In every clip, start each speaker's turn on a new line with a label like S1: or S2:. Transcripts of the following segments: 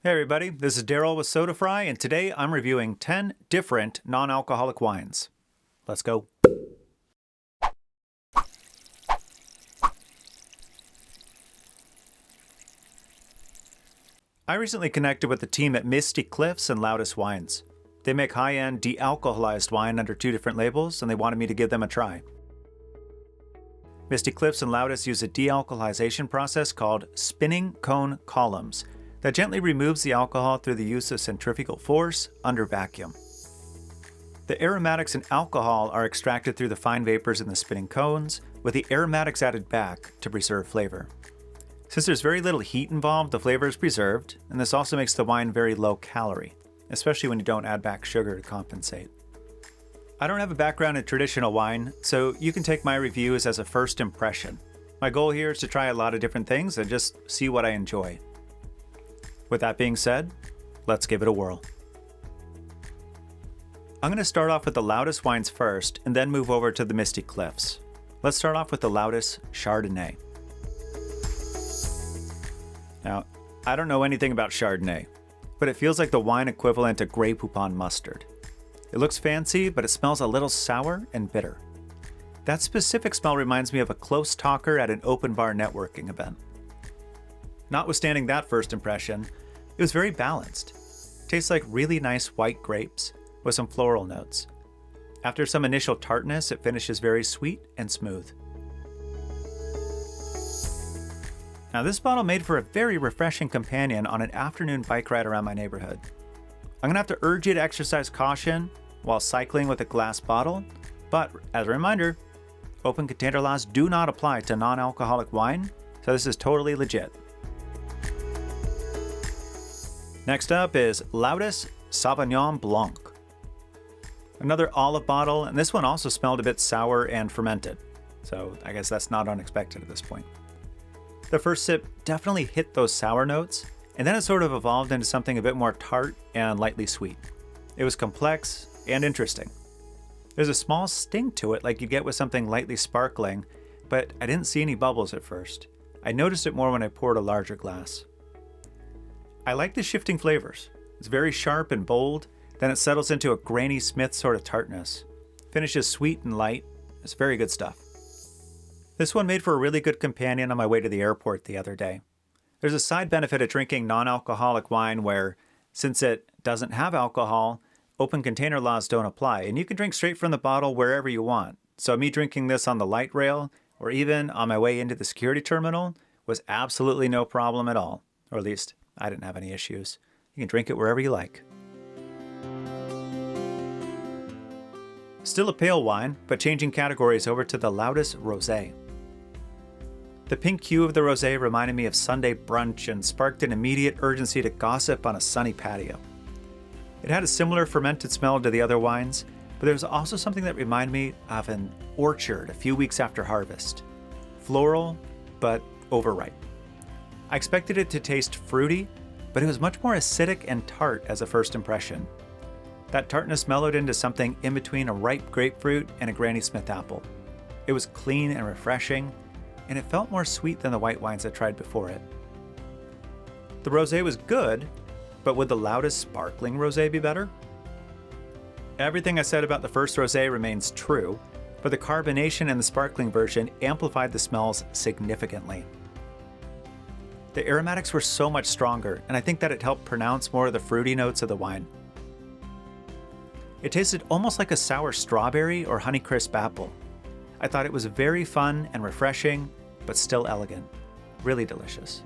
S1: Hey everybody, this is Daryl with Soda Fry, and today I'm reviewing 10 different non-alcoholic wines. Let's go. I recently connected with the team at Misty Cliffs and Lautus wines. They make high-end de-alcoholized wine under 2 different labels, and they wanted me to give them a try. Misty Cliffs and Lautus use a de-alcoholization process called spinning cone columns that gently removes the alcohol through the use of centrifugal force under vacuum. The aromatics and alcohol are extracted through the fine vapors in the spinning cones, with the aromatics added back to preserve flavor. Since there's very little heat involved, the flavor is preserved, and this also makes the wine very low calorie, especially when you don't add back sugar to compensate. I don't have a background in traditional wine, so you can take my reviews as a first impression. My goal here is to try a lot of different things and just see what I enjoy. With that being said, let's give it a whirl. I'm going to start off with the Lautus wines first and then move over to the Misty Cliffs. Let's start off with the Lautus Chardonnay. Now, I don't know anything about Chardonnay, but it feels like the wine equivalent to Grey Poupon mustard. It looks fancy, but it smells a little sour and bitter. That specific smell reminds me of a close talker at an open bar networking event. Notwithstanding that first impression, it was very balanced. Tastes like really nice white grapes with some floral notes. After some initial tartness, it finishes very sweet and smooth. Now this bottle made for a very refreshing companion on an afternoon bike ride around my neighborhood. I'm gonna have to urge you to exercise caution while cycling with a glass bottle, but as a reminder, open container laws do not apply to non-alcoholic wine, so this is totally legit. Next up is Lautus Sauvignon Blanc. Another olive bottle, and this one also smelled a bit sour and fermented, so I guess that's not unexpected at this point. The first sip definitely hit those sour notes, and then it sort of evolved into something a bit more tart and lightly sweet. It was complex and interesting. There's a small sting to it like you get with something lightly sparkling, but I didn't see any bubbles at first. I noticed it more when I poured a larger glass. I like the shifting flavors. It's very sharp and bold, then it settles into a Granny Smith sort of tartness. Finishes sweet and light. It's very good stuff. This one made for a really good companion on my way to the airport the other day. There's a side benefit of drinking non-alcoholic wine where, since it doesn't have alcohol, open container laws don't apply, and you can drink straight from the bottle wherever you want. So me drinking this on the light rail, or even on my way into the security terminal, was absolutely no problem at all. Or at least, I didn't have any issues. You can drink it wherever you like. Still a pale wine, but changing categories over to the Lautus Rosé. The pink hue of the rosé reminded me of Sunday brunch and sparked an immediate urgency to gossip on a sunny patio. It had a similar fermented smell to the other wines, but there was also something that reminded me of an orchard a few weeks after harvest. Floral, but overripe. I expected it to taste fruity, but it was much more acidic and tart as a first impression. That tartness mellowed into something in between a ripe grapefruit and a Granny Smith apple. It was clean and refreshing, and it felt more sweet than the white wines I tried before it. The rosé was good, but would the Lautus sparkling rosé be better? Everything I said about the first rosé remains true, but the carbonation in the sparkling version amplified the smells significantly. The aromatics were so much stronger, and I think that it helped pronounce more of the fruity notes of the wine. It tasted almost like a sour strawberry or Honeycrisp apple. I thought it was very fun and refreshing, but still elegant. Really delicious.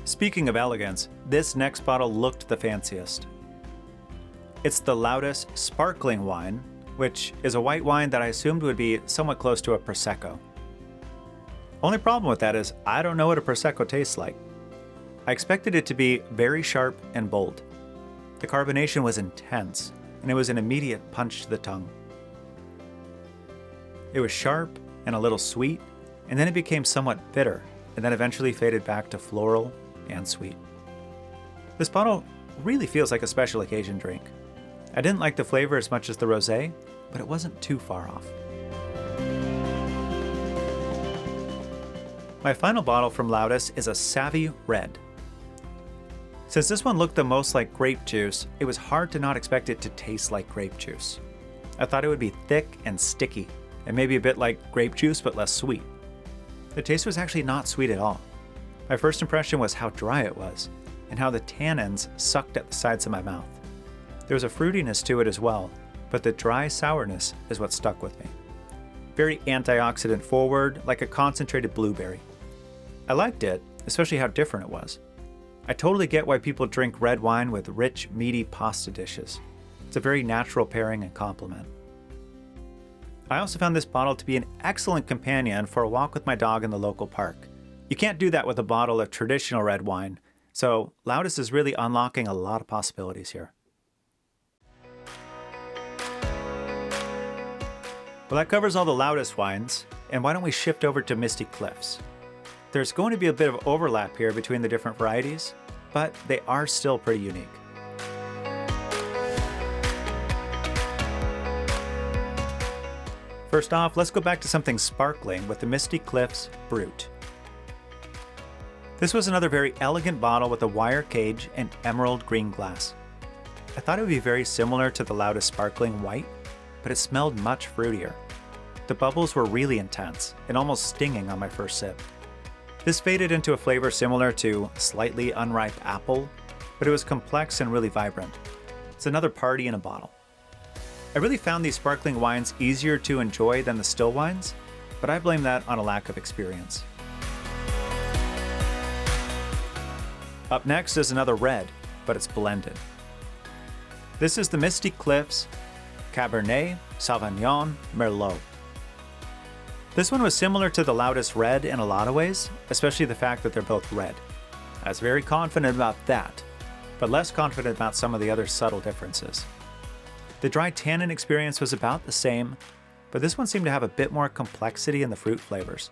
S1: Speaking of elegance, this next bottle looked the fanciest. It's the Lautus Sparkling Wine, which is a white wine that I assumed would be somewhat close to a Prosecco. Only problem with that is I don't know what a Prosecco tastes like. I expected it to be very sharp and bold. The carbonation was intense, and it was an immediate punch to the tongue. It was sharp and a little sweet, and then it became somewhat bitter, and then eventually faded back to floral and sweet. This bottle really feels like a special occasion drink. I didn't like the flavor as much as the rosé, but it wasn't too far off. My final bottle from Lautus is a Savvy Red. Since this one looked the most like grape juice, it was hard to not expect it to taste like grape juice. I thought it would be thick and sticky, and maybe a bit like grape juice but less sweet. The taste was actually not sweet at all. My first impression was how dry it was, and how the tannins sucked at the sides of my mouth. There was a fruitiness to it as well, but the dry sourness is what stuck with me. Very antioxidant forward, like a concentrated blueberry. I liked it, especially how different it was. I totally get why people drink red wine with rich, meaty pasta dishes. It's a very natural pairing and complement. I also found this bottle to be an excellent companion for a walk with my dog in the local park. You can't do that with a bottle of traditional red wine, so Lautus is really unlocking a lot of possibilities here. Well, that covers all the Lautus wines, and why don't we shift over to Misty Cliffs? There's going to be a bit of overlap here between the different varieties, but they are still pretty unique. First off, let's go back to something sparkling with the Misty Cliffs Brut. This was another very elegant bottle with a wire cage and emerald green glass. I thought it would be very similar to the Lautus Sparkling White, but it smelled much fruitier. The bubbles were really intense and almost stinging on my first sip. This faded into a flavor similar to slightly unripe apple, but it was complex and really vibrant. It's another party in a bottle. I really found these sparkling wines easier to enjoy than the still wines, but I blame that on a lack of experience. Up next is another red, but it's blended. This is the Misty Cliffs Cabernet Sauvignon Merlot. This one was similar to the Lautus Red in a lot of ways, especially the fact that they're both red. I was very confident about that, but less confident about some of the other subtle differences. The dry tannin experience was about the same, but this one seemed to have a bit more complexity in the fruit flavors,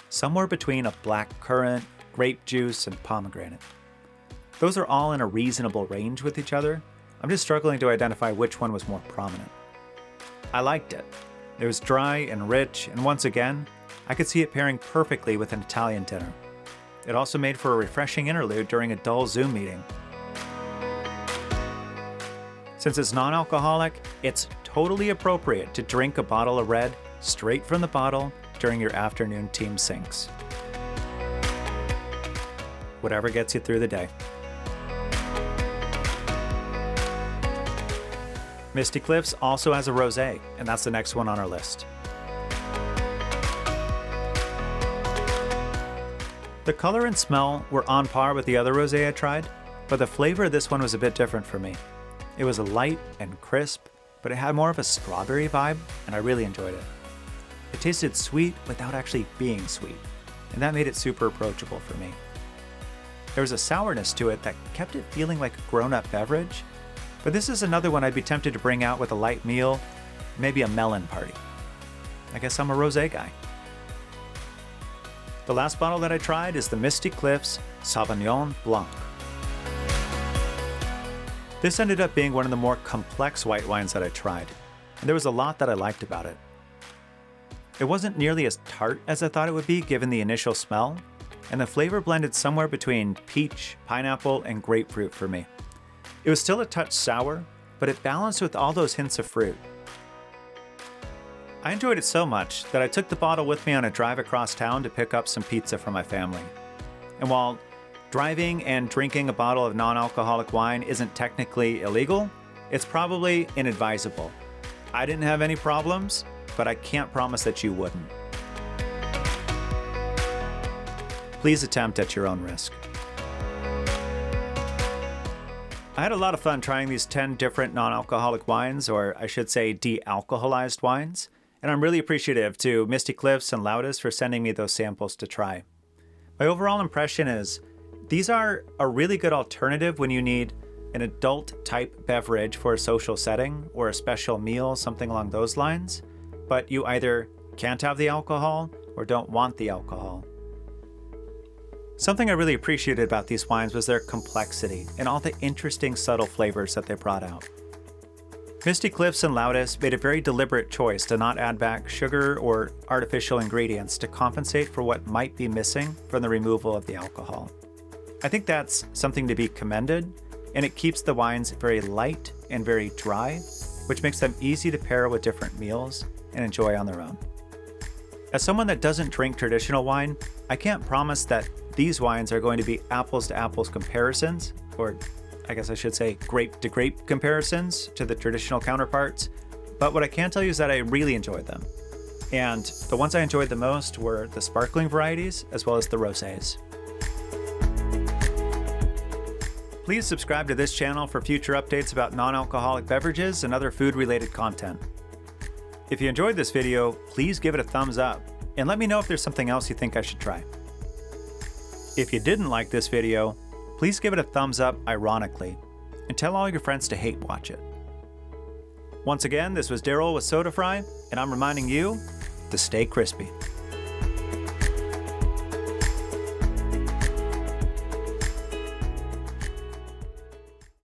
S1: somewhere between a black currant, grape juice, and pomegranate. Those are all in a reasonable range with each other. I'm just struggling to identify which one was more prominent. I liked it. It was dry and rich, and once again, I could see it pairing perfectly with an Italian dinner. It also made for a refreshing interlude during a dull Zoom meeting. Since it's non-alcoholic, it's totally appropriate to drink a bottle of red straight from the bottle during your afternoon team sinks. Whatever gets you through the day. Misty Cliffs also has a Rosé, and that's the next one on our list. The color and smell were on par with the other Rosé I tried, but the flavor of this one was a bit different for me. It was light and crisp, but it had more of a strawberry vibe, and I really enjoyed it. It tasted sweet without actually being sweet, and that made it super approachable for me. There was a sourness to it that kept it feeling like a grown-up beverage, but this is another one I'd be tempted to bring out with a light meal, maybe a melon party. I guess I'm a rosé guy. The last bottle that I tried is the Misty Cliffs Sauvignon Blanc. This ended up being one of the more complex white wines that I tried, and there was a lot that I liked about it. It wasn't nearly as tart as I thought it would be given the initial smell, and the flavor blended somewhere between peach, pineapple, and grapefruit for me. It was still a touch sour, but it balanced with all those hints of fruit. I enjoyed it so much that I took the bottle with me on a drive across town to pick up some pizza for my family. And while driving and drinking a bottle of non-alcoholic wine isn't technically illegal, it's probably inadvisable. I didn't have any problems, but I can't promise that you wouldn't. Please attempt at your own risk. I had a lot of fun trying these 10 different non-alcoholic wines, or I should say de-alcoholized wines, and I'm really appreciative to Misty Cliffs and Lautus for sending me those samples to try. My overall impression is these are a really good alternative when you need an adult-type beverage for a social setting or a special meal, something along those lines, but you either can't have the alcohol or don't want the alcohol. Something I really appreciated about these wines was their complexity and all the interesting subtle flavors that they brought out. Misty Cliffs and Lautus made a very deliberate choice to not add back sugar or artificial ingredients to compensate for what might be missing from the removal of the alcohol. I think that's something to be commended, and it keeps the wines very light and very dry, which makes them easy to pair with different meals and enjoy on their own. As someone that doesn't drink traditional wine, I can't promise that these wines are going to be apples to apples comparisons, or I guess I should say grape to grape comparisons to the traditional counterparts, but what I can tell you is that I really enjoyed them. And the ones I enjoyed the most were the sparkling varieties as well as the rosés. Please subscribe to this channel for future updates about non-alcoholic beverages and other food-related content. If you enjoyed this video, please give it a thumbs up and let me know if there's something else you think I should try. If you didn't like this video, please give it a thumbs up ironically and tell all your friends to hate watch it. Once again, this was Daryl with Soda Fry, and I'm reminding you to stay crispy.